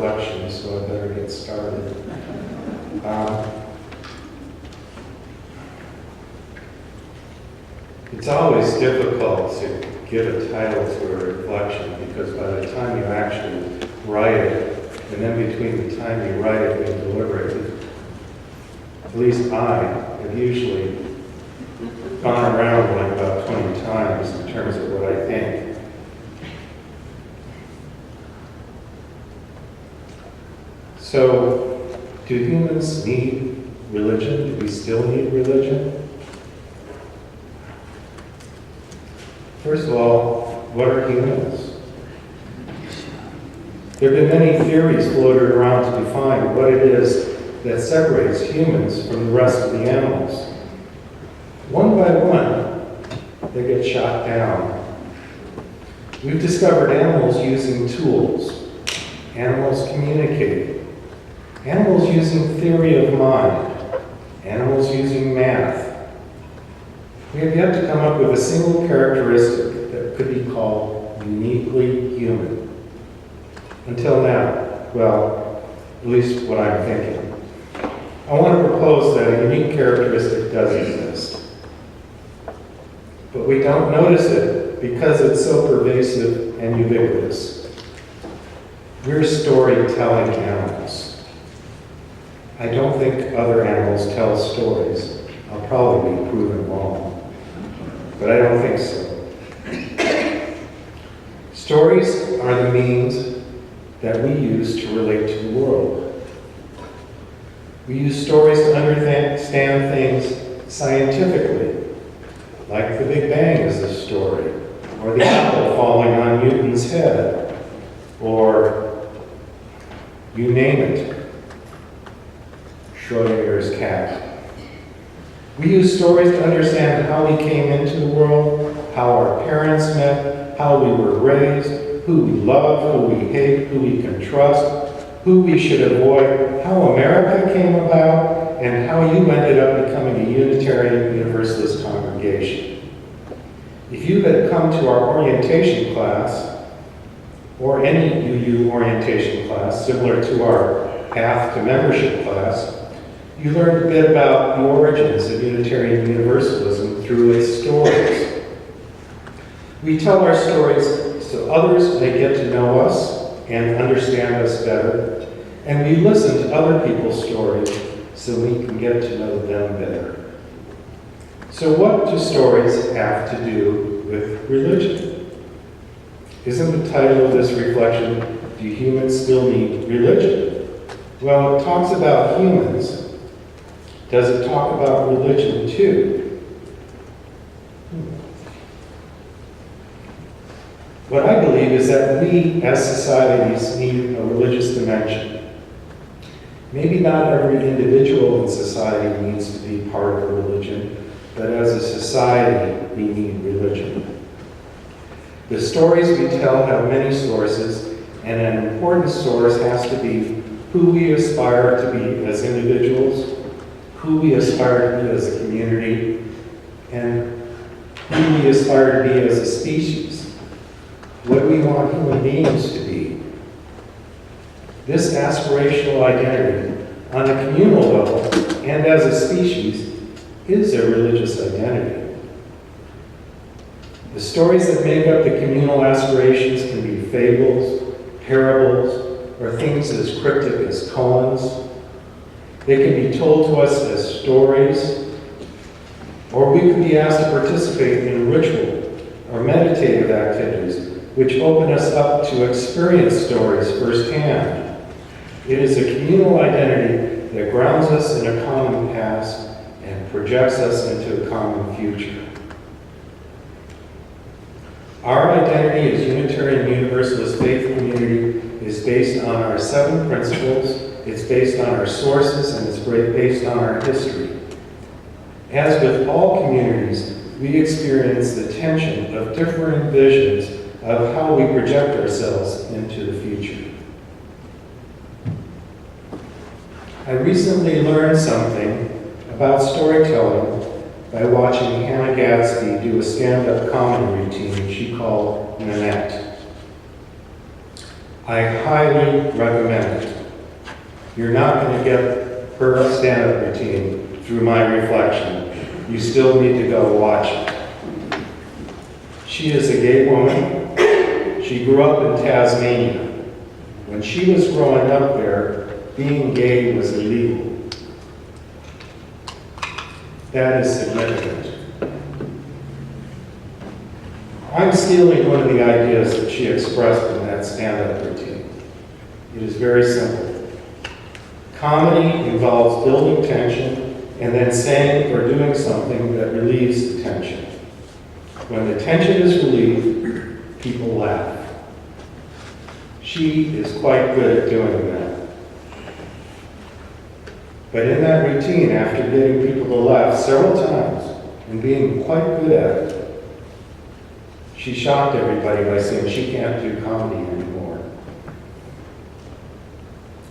reflection, so I better get started. It's always difficult to give a title to a reflection because by the time you actually write it, and then between the time you write it and deliver it, at least I have usually gone around like about 20 times in terms of what I think. So, do humans need religion? Do we still need religion? First of all, what are humans? There have been many theories floated around to define what it is that separates humans from the rest of the animals. One by one, they get shot down. We've discovered animals using tools, animals communicating, animals using theory of mind, animals using math. We have yet to come up with a single characteristic that could be called uniquely human. Until now, well, at least what I'm thinking. I want to propose that a unique characteristic does exist. But we don't notice it because it's so pervasive and ubiquitous. We're storytelling animals. I don't think other animals tell stories. I'll probably be proven wrong. But I don't think so. Stories are the means that we use to relate to the world. We use stories to understand things scientifically, like the Big Bang is a story, or the apple falling on Newton's head, or you name it, Schrodinger's cat. We use stories to understand how we came into the world, how our parents met, how we were raised, who we love, who we hate, who we can trust, who we should avoid, how America came about, and how you ended up becoming a Unitarian Universalist congregation. If you had come to our orientation class, or any UU orientation class, similar to our Path to Membership class, you learned a bit about the origins of Unitarian Universalism through its stories. We tell our stories so others may get to know us and understand us better, and we listen to other people's stories so we can get to know them better. So what do stories have to do with religion? Isn't the title of this reflection, Do Humans Still Need Religion? Well, it talks about humans. Does it talk about religion too? What I believe is that we, as societies, need a religious dimension. Maybe not every individual in society needs to be part of a religion, but as a society, we need religion. The stories we tell have many sources, and an important source has to be who we aspire to be as individuals, who we aspire to be as a community, and who we aspire to be as a species. What do we want human beings to be? This aspirational identity, on a communal level and as a species, is a religious identity. The stories that make up the communal aspirations can be fables, parables, or things as cryptic as koans. They can be told to us as stories, or we could be asked to participate in ritual or meditative activities which open us up to experience stories firsthand. It is a communal identity that grounds us in a common past and projects us into a common future. Our identity as Unitarian Universalist faith community is based on our 7 principles, it's based on our sources, and it's based on our history. As with all communities, we experience the tension of differing visions of how we project ourselves into the future. I recently learned something about storytelling by watching Hannah Gadsby do a stand-up comedy routine she called Nanette. I highly recommend it. You're not going to get her stand-up routine through my reflection. You still need to go watch it. She is a gay woman. She grew up in Tasmania. When she was growing up there, being gay was illegal. That is significant. I'm stealing one of the ideas that she expressed in that stand-up routine. It is very simple. Comedy involves building tension and then saying or doing something that relieves the tension. When the tension is relieved, people laugh. She is quite good at doing that. But in that routine, after getting people to laugh several times and being quite good at it, she shocked everybody by saying she can't do comedy anymore.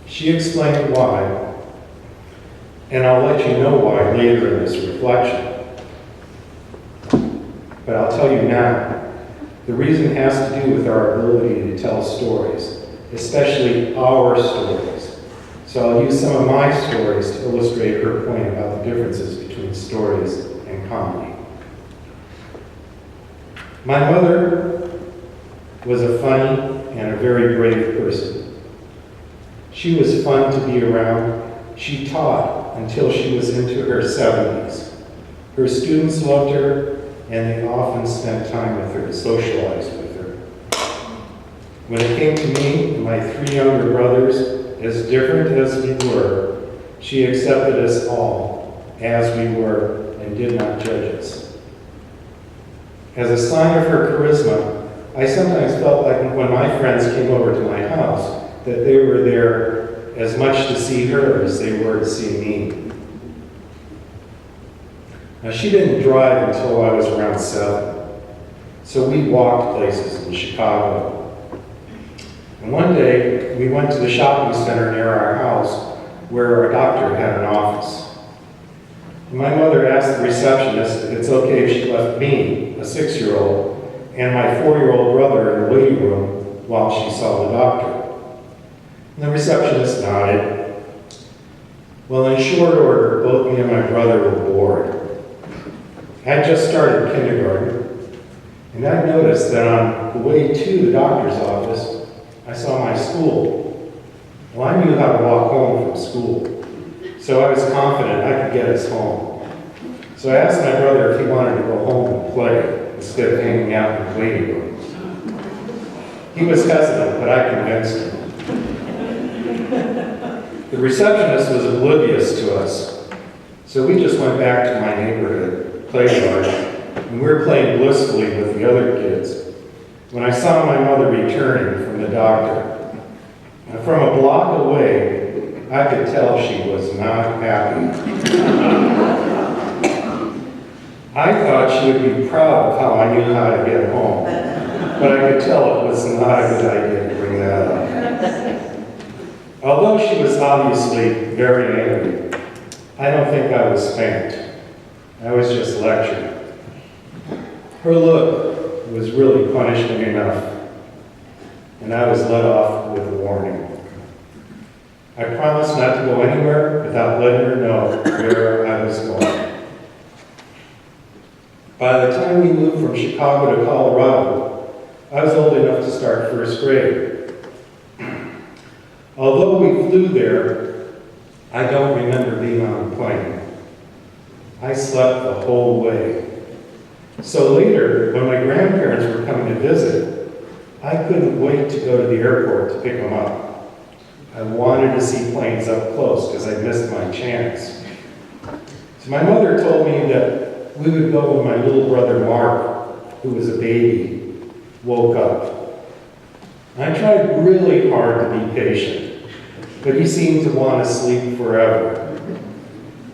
She explained why, and I'll let you know why later in this reflection. But I'll tell you now, the reason has to do with our ability to tell stories, especially our stories. So I'll use some of my stories to illustrate her point about the differences between stories and comedy. My mother was a funny and a very brave person. She was fun to be around. She taught until she was into her 70s. Her students loved her, and they often spent time with her to socialize with her. When it came to me and my 3 younger brothers, as different as we were, she accepted us all as we were and did not judge us. As a sign of her charisma, I sometimes felt like when my friends came over to my house, that they were there as much to see her as they were to see me. Now, she didn't drive until I was around 7, so we walked places in Chicago. And one day, we went to the shopping center near our house where our doctor had an office. And my mother asked the receptionist if it's okay if she left me, a 6-year-old, and my 4-year-old brother in the waiting room while she saw the doctor. And the receptionist nodded. Well, in short order, both me and my brother were bored. I had just started kindergarten, and I noticed that on the way to the doctor's office, I saw my school. Well, I knew how to walk home from school, so I was confident I could get us home. So I asked my brother if he wanted to go home and play instead of hanging out in the waiting room. He was hesitant, but I convinced him. The receptionist was oblivious to us, so we just went back to my neighborhood playground, and we were playing blissfully with the other kids when I saw my mother returning from the doctor. Now, from a block away, I could tell she was not happy. I thought she would be proud of how I knew how to get home, but I could tell it was not a good idea to bring that up. Although she was obviously very angry, I don't think I was spanked. I was just lectured. Her look was really punishing enough, and I was let off with a warning. I promised not to go anywhere without letting her know where I was going. By the time we moved from Chicago to Colorado, I was old enough to start first grade. Although we flew there, I don't remember being on the plane. I slept the whole way. So later, when my grandparents were coming to visit, I couldn't wait to go to the airport to pick them up. I wanted to see planes up close because I missed my chance. So my mother told me that we would go when my little brother Mark, who was a baby, woke up. I tried really hard to be patient, but he seemed to want to sleep forever.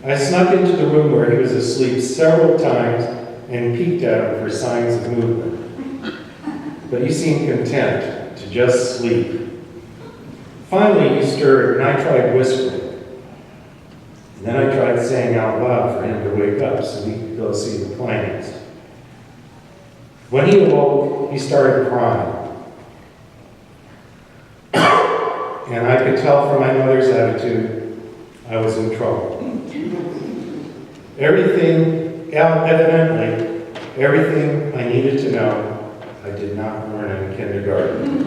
I snuck into the room where he was asleep several times and peeked at him for signs of movement. But he seemed content to just sleep. Finally, he stirred, and I tried whispering. And then I tried saying out loud for him to wake up so we could go see the planes. When he awoke, he started crying. and I could tell from my mother's attitude I was in trouble. Evidently, everything I needed to know, I did not learn in kindergarten.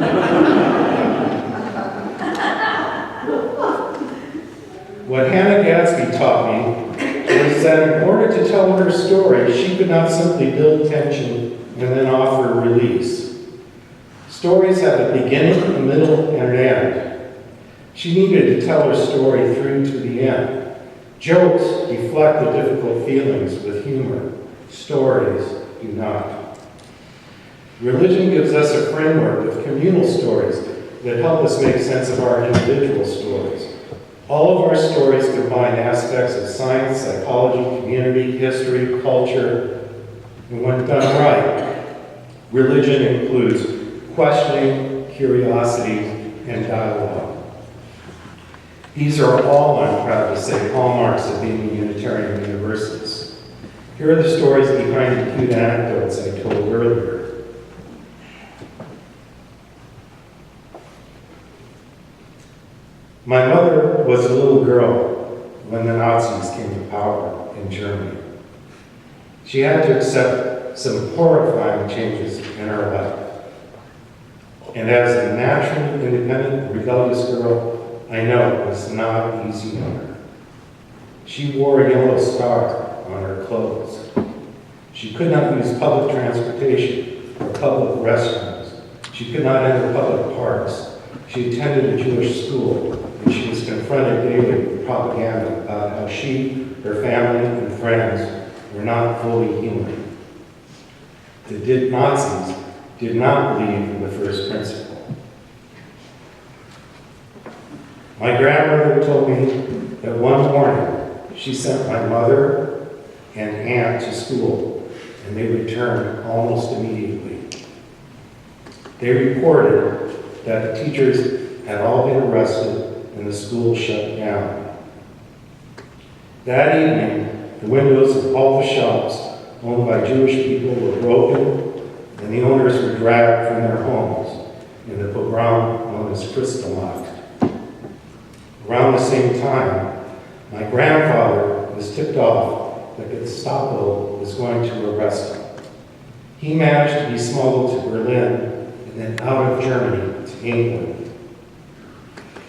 What Hannah Gadsby taught me was that in order to tell her story, she could not simply build tension and then offer release. Stories have a beginning, a middle, and an end. She needed to tell her story through to the end. Jokes deflect the difficult feelings with humor. Stories do not. Religion gives us a framework of communal stories that help us make sense of our individual stories. All of our stories combine aspects of science, psychology, community, history, culture, and when done right, religion includes questioning, curiosity, and dialogue. These are all, I'm proud to say, hallmarks of being a Unitarian Universalist. Here are the stories behind the cute anecdotes I told earlier. My mother was a little girl when the Nazis came to power in Germany. She had to accept some horrifying changes in her life. And as a naturally independent, rebellious girl, I know it was not easy on her. She wore a yellow star on her clothes. She could not use public transportation or public restrooms. She could not enter public parks. She attended a Jewish school, and she was confronted daily with propaganda about how she, her family, and friends were not fully human. The Nazis did not believe in the first principle. My grandmother told me that one morning she sent my mother and aunt to school, and they returned almost immediately. They reported that the teachers had all been arrested and the school shut down. That evening, the windows of all the shops owned by Jewish people were broken, and the owners were dragged from their homes in the pogrom known as Kristallnacht. Around the same time, my grandfather was tipped off that the Gestapo was going to arrest him. He managed to be smuggled to Berlin and then out of Germany to England.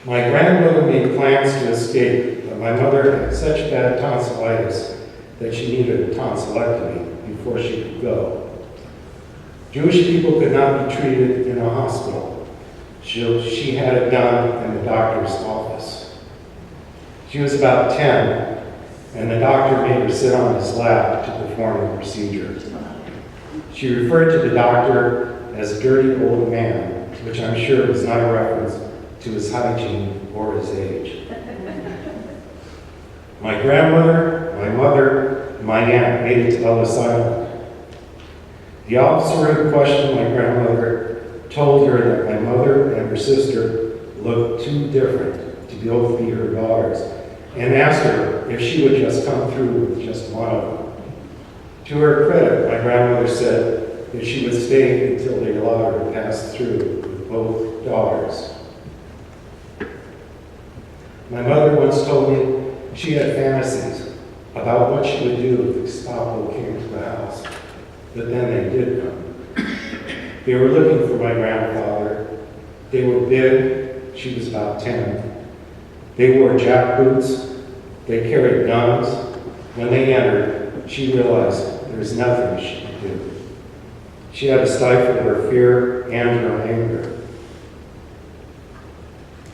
My grandmother made plans to escape, but my mother had such bad tonsillitis that she needed a tonsillectomy before she could go. Jewish people could not be treated in a hospital. She had it done in the doctor's office. She was about 10, and the doctor made her sit on his lap to perform the procedure. She referred to the doctor as dirty old man, which I'm sure was not a reference to his hygiene or his age. My grandmother, my mother, and my aunt made it to Ellis Island. The officer who questioned my grandmother told her that my mother and her sister looked too different to both be her daughters, and asked her if she would just come through with just one of them. To her credit, my grandmother said that she would stay until they allowed her to pass through with both daughters. My mother once told me she had fantasies about what she would do if the Gestapo came to the house, but then they did come. They were looking for my grandfather. They were big. She was about 10. They wore jack boots. They carried guns. When they entered, she realized there was nothing she could do. She had to stifle her fear and her anger.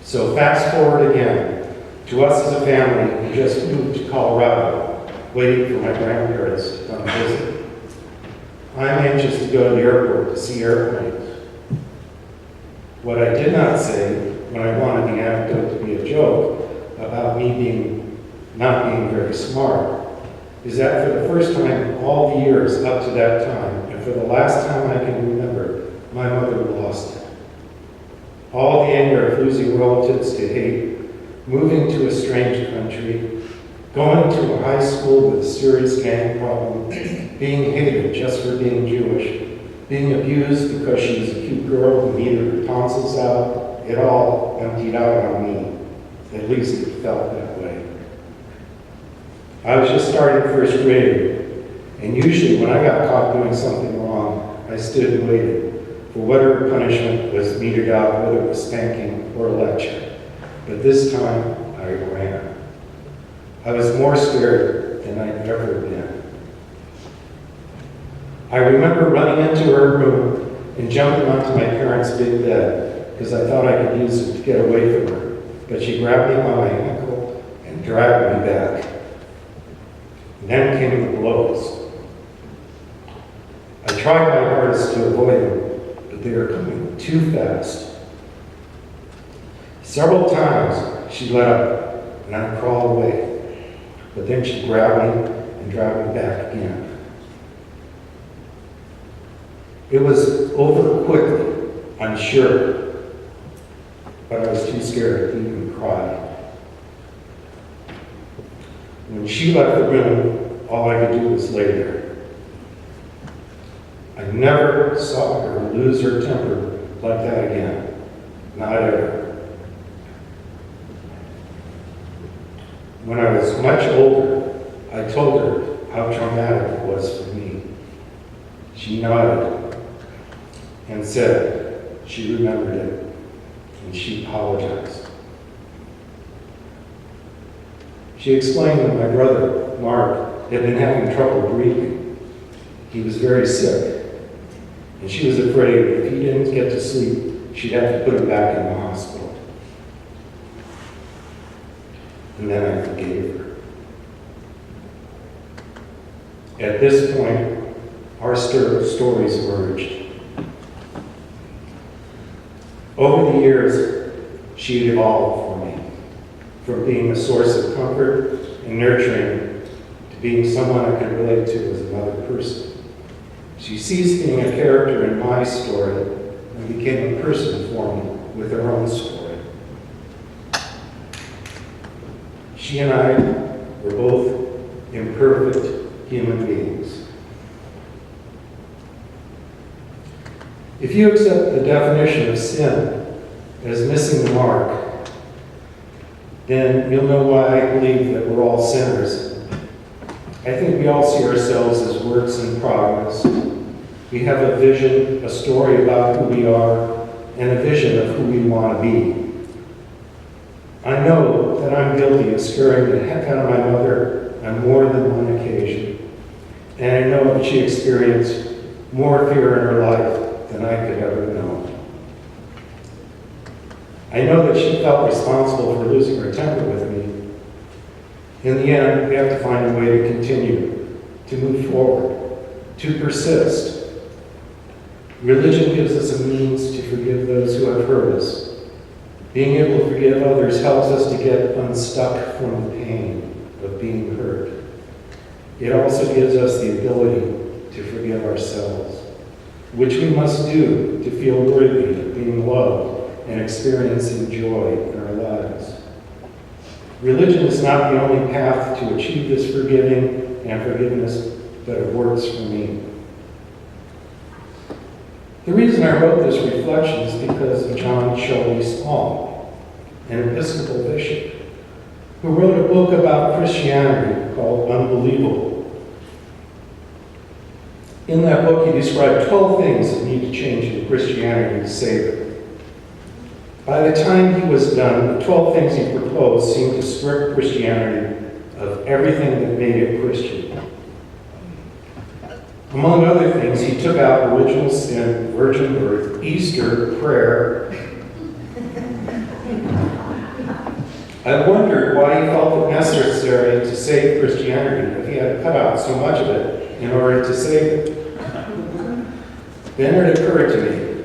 So fast forward again to us as a family who just moved to Colorado, waiting for my grandparents to come visit. I'm anxious to go to the airport to see airplanes. What I did not say when I wanted the anecdote to be a joke about me not being very smart is that for the first time in all the years up to that time, and for the last time I can remember, my mother lost it. All the anger of losing relatives to hate, moving to a strange country, going to a high school with a serious gang problem, being hated just for being Jewish, being abused because she was a cute girl who needed her tonsils out, it all emptied out on me. At least it felt that way. I was just starting first grade, and usually when I got caught doing something wrong, I stood and waited for whatever punishment was meted out, whether it was spanking or a lecture. But this time, I ran. I was more scared than I'd ever been. I remember running into her room and jumping onto my parents' big bed because I thought I could use it to get away from her. But she grabbed me by my ankle and dragged me back. And then came the blows. I tried my hardest to avoid them, but they were coming too fast. Several times she let up and I crawled away, but then she grabbed me and dragged me back again. It was over quickly, I'm sure, but I was too scared to even cry. When she left the room, all I could do was lay there. I never saw her lose her temper like that again. Not ever. When I was much older, I told her how traumatic it was for me. She nodded and said she remembered it, and she apologized. She explained that my brother, Mark, had been having trouble breathing. He was very sick, and she was afraid if he didn't get to sleep, she'd have to put him back in the hospital. And then I forgave her. At this point, our stories merged. Over the years, she evolved for me, from being a source of comfort and nurturing to being someone I can relate to as another person. She ceased being a character in my story and became a person for me with her own story. She and I were both imperfect human beings. If you accept the definition of sin as missing the mark, then you'll know why I believe that we're all sinners. I think we all see ourselves as works in progress. We have a vision, a story about who we are, and a vision of who we want to be. I know that I'm guilty of scaring the heck out of my mother on more than one occasion, and I know that she experienced more fear in her life than I could ever know. I know that she felt responsible for losing her temper with me. In the end, we have to find a way to continue, to move forward, to persist. Religion gives us a means to forgive those who have hurt us. Being able to forgive others helps us to get unstuck from the pain of being hurt. It also gives us the ability to forgive ourselves, which we must do to feel worthy of being loved and experiencing joy in our lives. Religion is not the only path to achieve this forgiving and forgiveness, but it works for me. The reason I wrote this reflection is because of John Shelby Small, an Episcopal bishop, who wrote a book about Christianity called Unbelievable. In that book, he described 12 things that need to change in Christianity to save it. By the time he was done, the 12 things he proposed seemed to strip Christianity of everything that made it Christian. Among other things, he took out original sin, virgin birth, Easter, prayer. I wondered why he felt it necessary to save Christianity if he had cut out so much of it in order to save it. Then it occurred to me,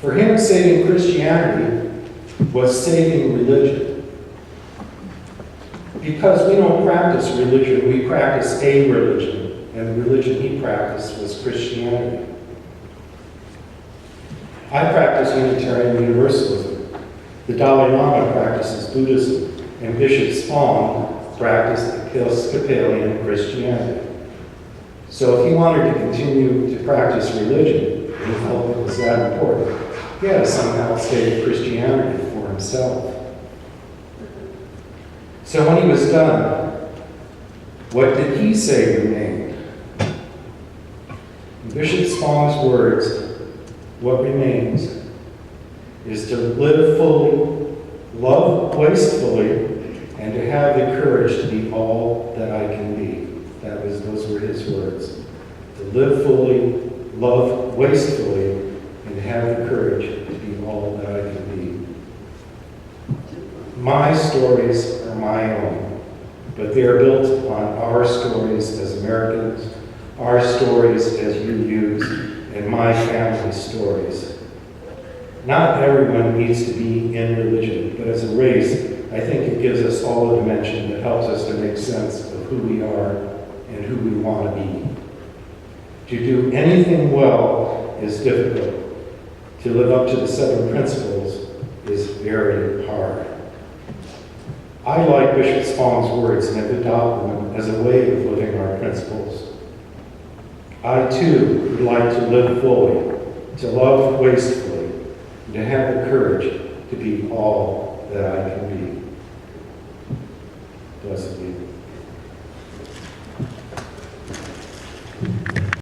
for him, saving Christianity was saving religion. Because we don't practice religion, we practice a religion, and the religion he practiced was Christianity. I practice Unitarian Universalism. The Dalai Lama practices Buddhism, and Bishop Spong practiced Episcopalian Christianity. So if he wanted to continue to practice religion, he felt it was that important, He had to somehow save Christianity for himself. So when he was done, what did he say remained? In Bishop Spong's words, what remains is to live fully, love wastefully, and to have the courage to be all that I can be. Those were his words. To live fully, love wastefully, and to have the courage to be all that I can be. My stories are my own, but they are built upon our stories as Americans, our stories as UUs, and my family's stories. Not everyone needs to be in religion, but as a race, I think it gives us all a dimension that helps us to make sense of who we are and who we want to be. To do anything well is difficult. To live up to the 7 principles is very hard. I like Bishop Spong's words and have adopted them as a way of living our principles. I too would like to live fully, to love wastefully, and to have the courage to be all that I can be. Blessed be.